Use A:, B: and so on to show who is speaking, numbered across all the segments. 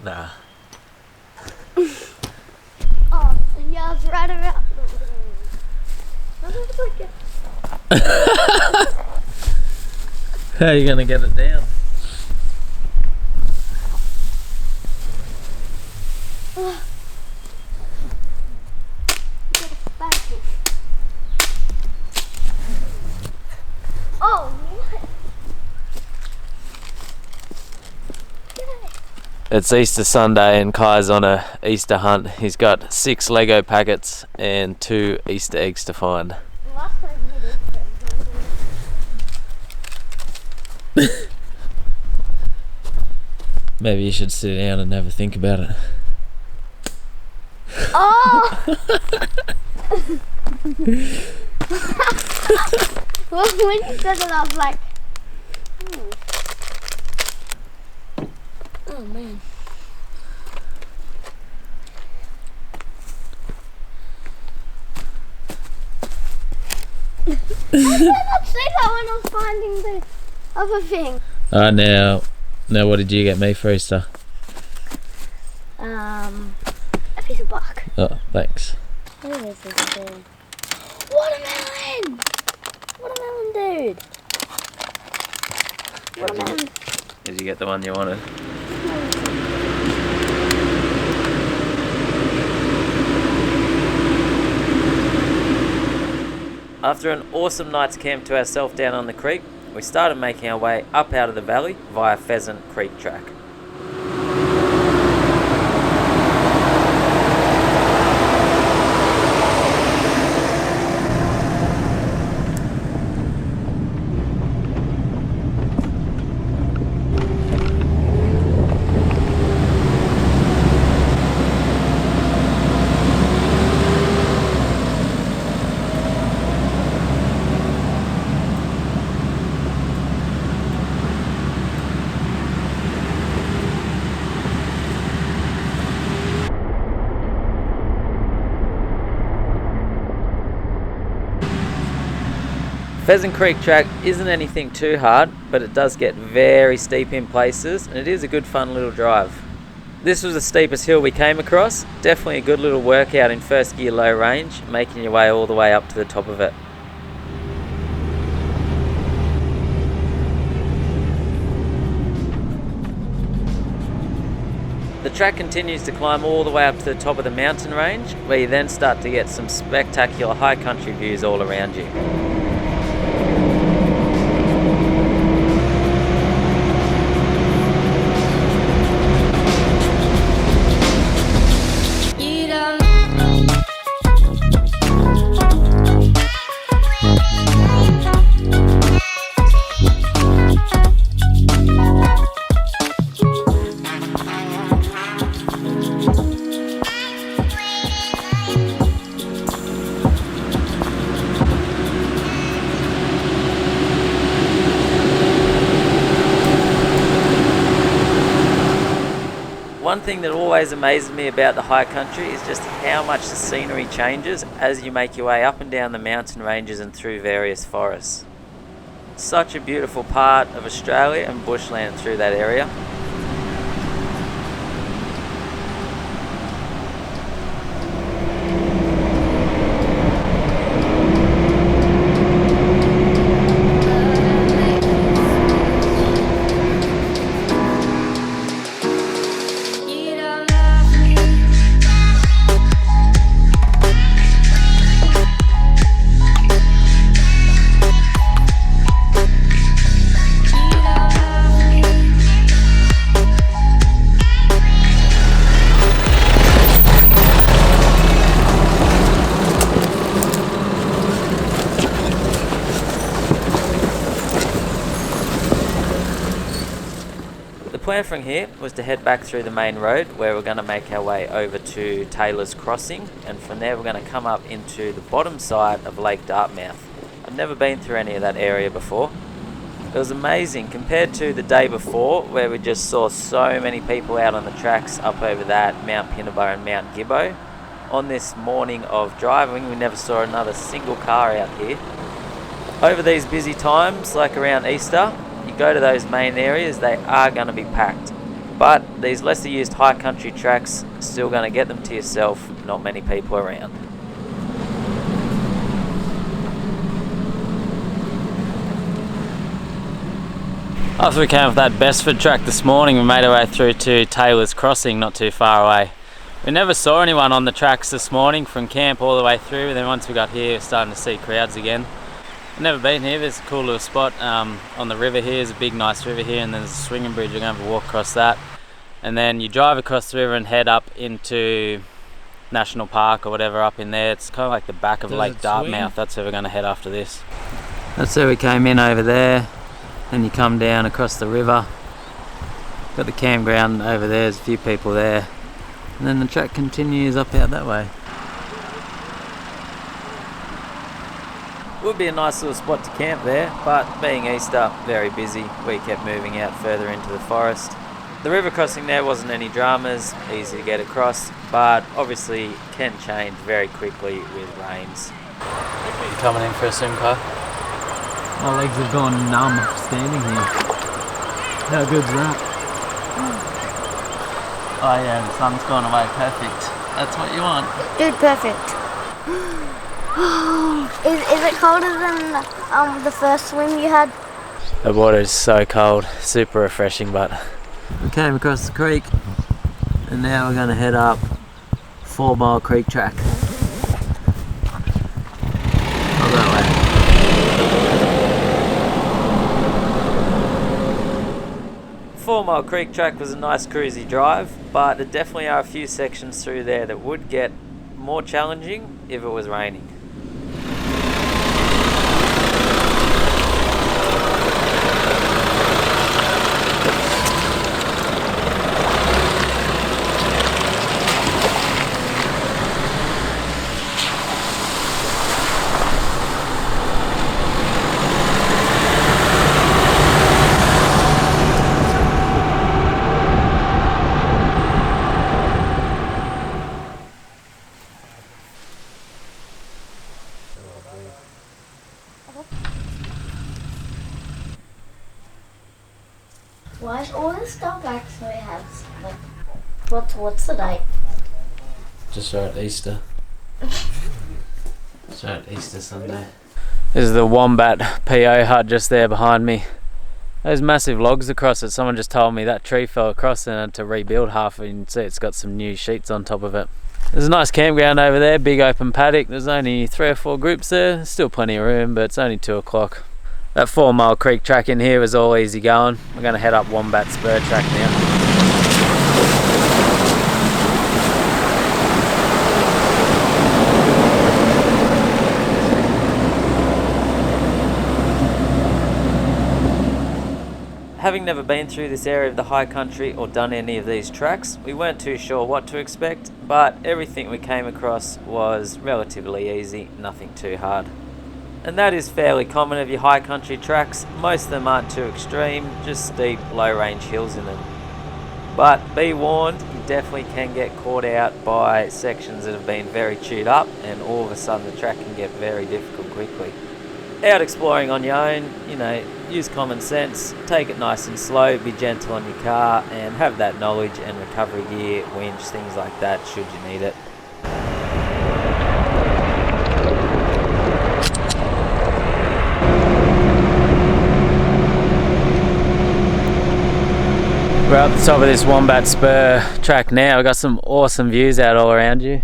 A: Nah.
B: Oh, yeah, it's right around.
A: How are you gonna get it down?
B: Oh, what?
A: It's Easter Sunday and Kai's on a Easter hunt. He's got 6 Lego packets and 2 Easter eggs to find.
B: Last time he did it.
A: Maybe you should sit down and have a think about it.
B: Oh! Well, when you said it, I was like, oh man. I did not say that when I was finding the other thing.
A: Now what did you get me for Easter?
B: A piece of bark.
A: Oh, thanks.
B: What is this thing? Watermelon! Watermelon, dude. Watermelon.
A: Did you get the one you wanted? After an awesome night's camp to ourselves down on the creek, we started making our way up out of the valley via Pheasant Creek track. Pheasant Creek track isn't anything too hard, but it does get very steep in places, and it is a good fun little drive. This was the steepest hill we came across, definitely a good little workout in first gear low range, making your way all the way up to the top of it. The track continues to climb all the way up to the top of the mountain range, where you then start to get some spectacular high country views all around you. One thing that always amazes me about the high country is just how much the scenery changes as you make your way up and down the mountain ranges and through various forests. Such a beautiful part of Australia and bushland through that area. The plan from here was to head back through the main road, where we're going to make our way over to Taylor's Crossing, and from there we're going to come up into the bottom side of Lake Dartmouth. I've never been through any of that area before. It was amazing compared to the day before, where we just saw so many people out on the tracks up over that Mount Pinnabar and Mount Gibbo. On this morning of driving, we never saw another single car out here. Over these busy times, like around Easter, you go to those main areas, they are going to be packed. But these lesser used high country tracks, still going to get them to yourself, not many people around. After we came off that BESFORD track this morning, we made our way through to Taylor's Crossing, not too far away. We never saw anyone on the tracks this morning from camp all the way through, and then once we got here we're starting to see crowds again. I've never been here. There's a cool little spot on the river here. There's a big nice river here, and there's a swinging bridge. You're going to have a walk across that, and then you drive across the river and head up into National Park or whatever up in there. It's kind of like the back of Lake Dartmouth. That's where we're going to head after this. That's where we came in over there. Then you come down across the river. Got the campground over there, there's a few people there. And then the track continues up out that way. Would be a nice little spot to camp there, but being Easter, very busy. We kept moving out further into the forest. The river crossing there wasn't any dramas, easy to get across, but obviously can change very quickly with rains. You coming in for a swim, car? My legs have gone numb standing here. How good's that? Oh yeah, the sun's gone away, perfect. That's what you want.
B: Dude, perfect. Is it colder than the first swim you had?
A: The water is so cold, super refreshing, but... We came across the creek and now we're going to head up 4 Mile Creek track. Oh, that way. 4 Mile Creek track was a nice cruisy drive, but there definitely are a few sections through there that would get more challenging if it was raining.
B: Why is all this stuff actually has like what's the date?
A: Just right at Easter. Just right at Easter Sunday. This is the WOMBAT PO hut just there behind me. Those massive logs across it, someone just told me that tree fell across and had to rebuild half of it. You can see it's got some new sheets on top of it. There's a nice campground over there, big open paddock. There's only 3 or 4 groups there. There's still plenty of room, but it's only 2 o'clock. That 4 Mile Creek track in here was all easy going. We're going to head up WOMBAT SPUR track now. Having never been through this area of the high country or done any of these tracks, we weren't too sure what to expect, but everything we came across was relatively easy, nothing too hard. And that is fairly common of your high country tracks. Most of them aren't too extreme, just steep, low range hills in them. But be warned, you definitely can get caught out by sections that have been very chewed up, and all of a sudden the track can get very difficult quickly. Out exploring on your own, use common sense, take it nice and slow, be gentle on your car, and have that knowledge and recovery gear, winch, things like that should you need it. We're up the top of this WOMBAT SPUR track now. We've got some awesome views out all around you.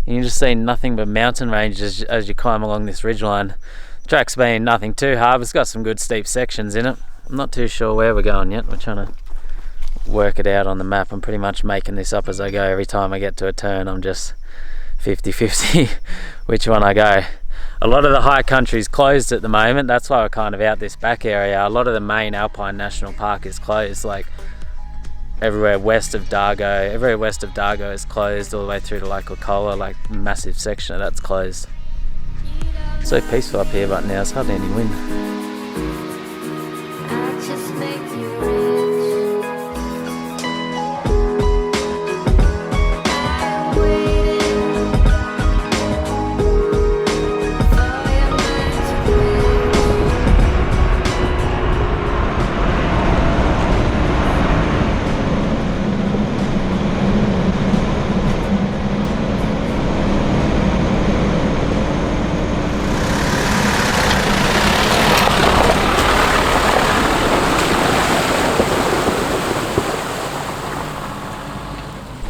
A: You can just see nothing but mountain ranges as you climb along this ridgeline. The track's been nothing too hard. It's got some good steep sections in it. I'm not too sure where we're going yet. We're trying to work it out on the map. I'm pretty much making this up as I go. Every time I get to a turn, I'm just 50-50 which one I go. A lot of the high country is closed at the moment. That's why we're kind of out this back area. A lot of the main Alpine National Park is closed. Like everywhere west of Dargo is closed, all the way through to Lake Dartmouth. Like massive section of that's closed. It's so peaceful up here, but now there's hardly any wind.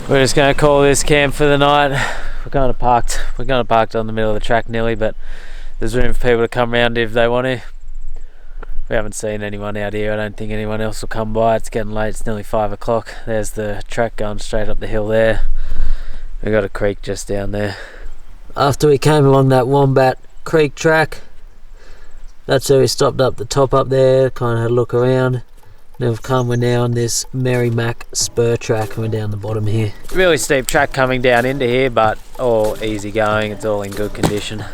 A: We're just going to call this camp for the night. We're kind of parked on the middle of the track nearly, but there's room for people to come around if they want to. We haven't seen anyone out here. I don't think anyone else will come by. It's getting late. It's nearly 5 o'clock. There's the track going straight up the hill there. We've got a creek just down there. After we came along that Wombat Creek track, that's where we stopped up the top up there, kind of had a look around. Now we're now on this MERRIMAC SPUR track and we're down the bottom here. Really steep track coming down into here, but all easy going. It's all in good condition.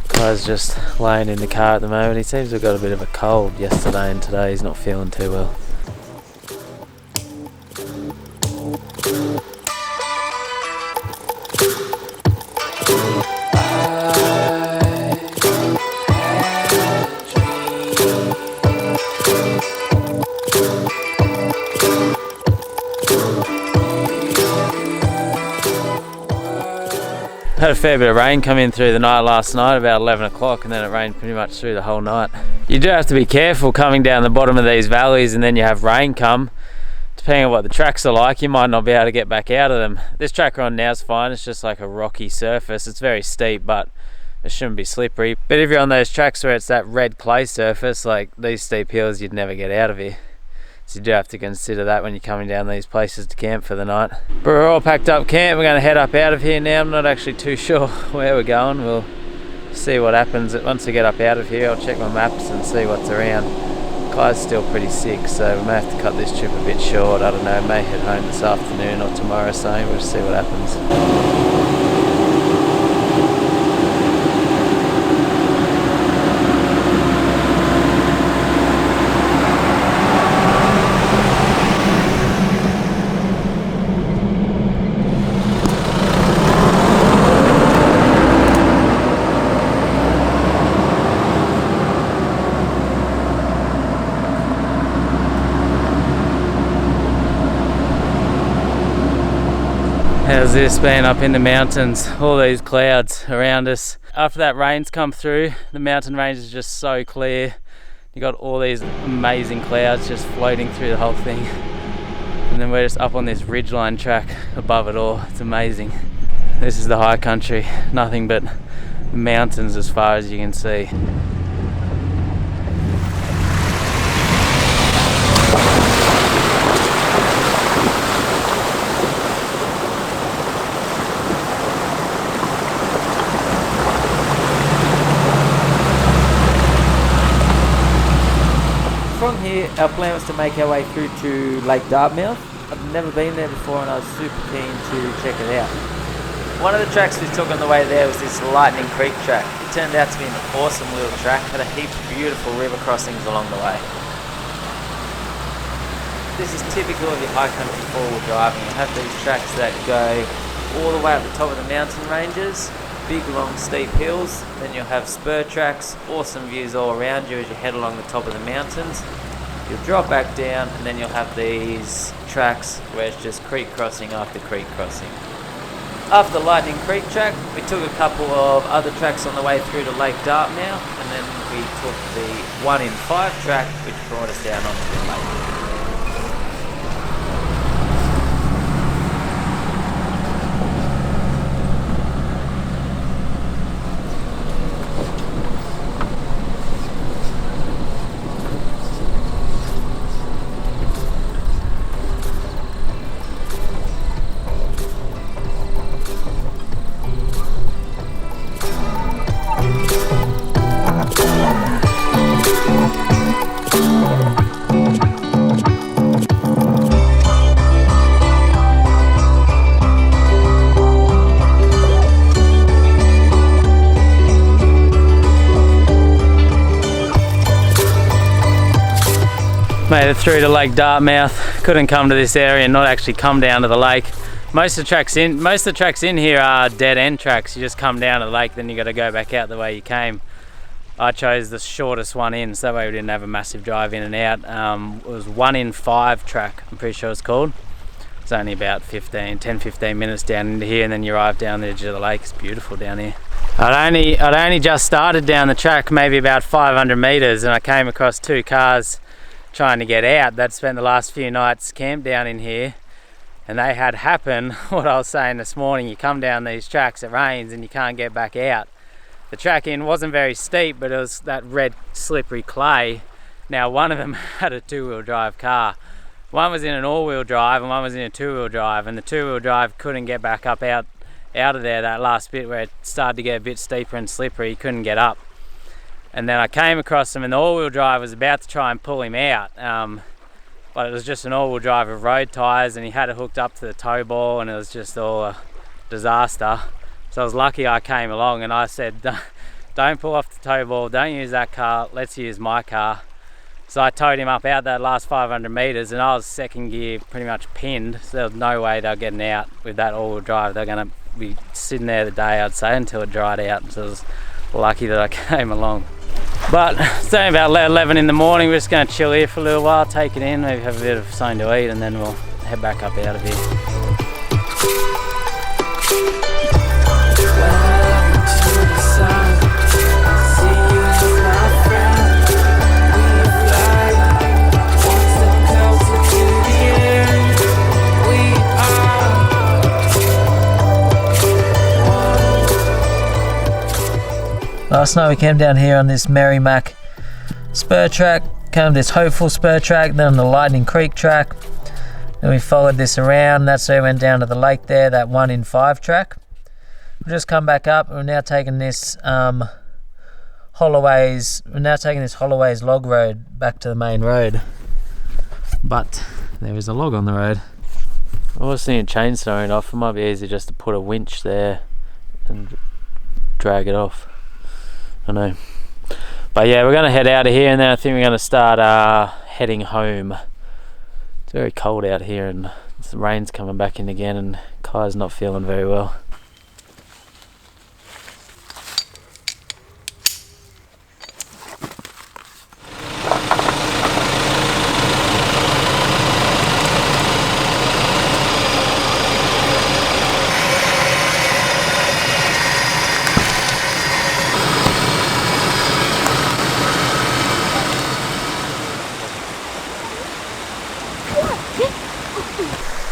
A: Guy's just laying in the car at the moment. He seems to have got a bit of a cold yesterday and today he's not feeling too well. Had a fair bit of rain come in through the night last night, about 11 o'clock, and then it rained pretty much through the whole night. You do have to be careful coming down the bottom of these valleys, and then you have rain come. Depending on what the tracks are like, you might not be able to get back out of them. This track we're on now is fine. It's just like a rocky surface. It's very steep, but it shouldn't be slippery. But if you're on those tracks where it's that red clay surface, like these steep hills, you'd never get out of here. So you do have to consider that when you're coming down these places to camp for the night. But we're all packed up camp. We're going to head up out of here now. I'm not actually too sure where we're going. We'll see what happens. Once we get up out of here, I'll check my maps and see what's around. Kai's still pretty sick, so we may have to cut this trip a bit short. I don't know, may head home this afternoon or tomorrow, so we'll see what happens. How's this been up in the mountains? All these clouds around us. After that rain's come through, the mountain range is just so clear. You got all these amazing clouds just floating through the whole thing. And then we're just up on this ridgeline track above it all. It's amazing. This is the high country. Nothing but mountains as far as you can see. From here, our plan was to make our way through to Lake Dartmouth. I've never been there before and I was super keen to check it out. One of the tracks we took on the way there was this Lightning Creek track. It turned out to be an awesome little track, had a heap of beautiful river crossings along the way. This is typical of your high country four-wheel driving. You have these tracks that go all the way up the top of the mountain ranges, big long steep hills, then you'll have spur tracks, awesome views all around you as you head along the top of the mountains. You'll drop back down and then you'll have these tracks where it's just creek crossing after creek crossing. After Lightning Creek track, we took a couple of other tracks on the way through to Lake Dartmouth, and then we took the 1 in 5 track which brought us down onto the lake. Made it through to Lake Dartmouth. Couldn't come to this area and not actually come down to the lake. Most of the tracks in here are dead end tracks. You just come down to the lake, then you got to go back out the way you came. I chose the shortest one in, so that way we didn't have a massive drive in and out. It was 1 in 5 track, I'm pretty sure it's called. It's only about 10-15 minutes down into here, and then you arrive down the edge of the lake. It's beautiful down here. I'd only just started down the track, maybe about 500 meters, and I came across 2 cars trying to get out. They'd spent the last few nights camped down in here,
C: And they had happened what I was saying this morning. You come down these tracks, it rains and you can't get back out. The track in wasn't very steep, but it was that red slippery clay. Now one of them had a 2-wheel drive car. One was in an all-wheel drive and one was in a 2-wheel drive, and the 2-wheel drive couldn't get back up out of there, that last bit where it started to get a bit steeper and slippery. He couldn't get up. And then I came across him and the all-wheel drive was about to try and pull him out, but it was just an all-wheel drive with road tyres, and he had it hooked up to the tow ball, and it was just all a disaster. So I was lucky I came along, and I said, don't pull off the tow ball, don't use that car, let's use my car. So I towed him up out that last 500 metres, and I was second gear pretty much pinned, so there was no way they were getting out with that all-wheel drive. They're going to be sitting there the day, I'd say, until it dried out. So I was lucky that I came along. But it's only about 11 in the morning. We're just going to chill here for a little while, take it in, maybe have a bit of something to eat, and then we'll head back up out of here.
A: Last night we came down here on this MERRIMAC spur track, came to this Hopeful spur track, then on the Lightning Creek track. Then we followed this around, that's where we went down to the lake there, that 1 in 5 track. We've just come back up and we're now taking this Holloways log road back to the main road. But there is a log on the road. I was seeing chainsawing off. It might be easy just to put a winch there and drag it off. I know. But yeah, we're going to head out of here, and then I think we're going to start heading home. It's very cold out here, and the rain's coming back in again, and Kai's not feeling very well.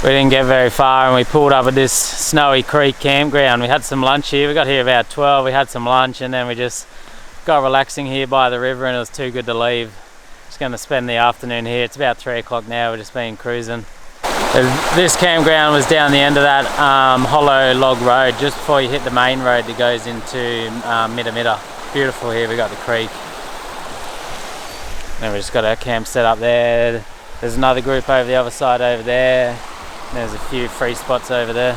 A: We didn't get very far, and we pulled up at this Snowy Creek campground. We had some lunch here. We got here about 12. We had some lunch, and then we just got relaxing here by the river, and it was too good to leave. Just going to spend the afternoon here. It's about 3 o'clock now. We're just been cruising. This campground was down the end of that hollow log road, just before you hit the main road that goes into Mitta. Beautiful here. We got the creek. Then we just got our camp set up there. There's another group over the other side over there. There's a few free spots over there.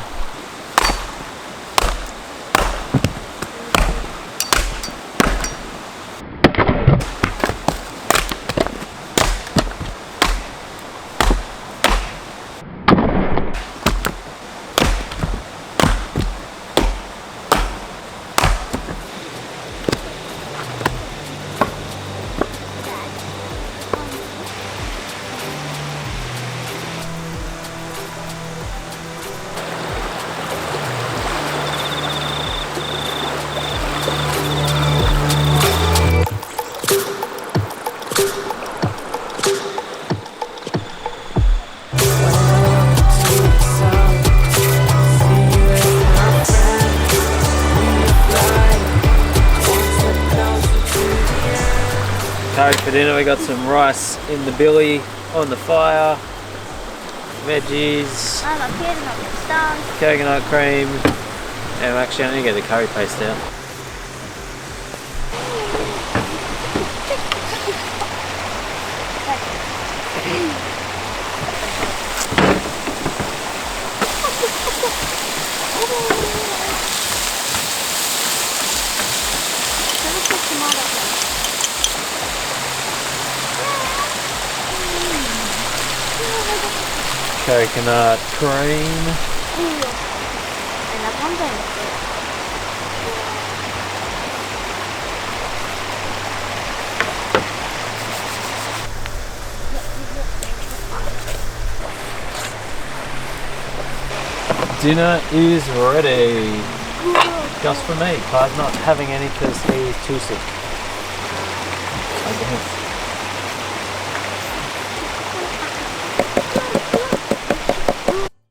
A: For dinner we got some rice in the billy on the fire, veggies, coconut cream, and actually I need to get the curry paste out. Coconut cream. Dinner is ready. Just for me. Kai's not having any because he's too sick.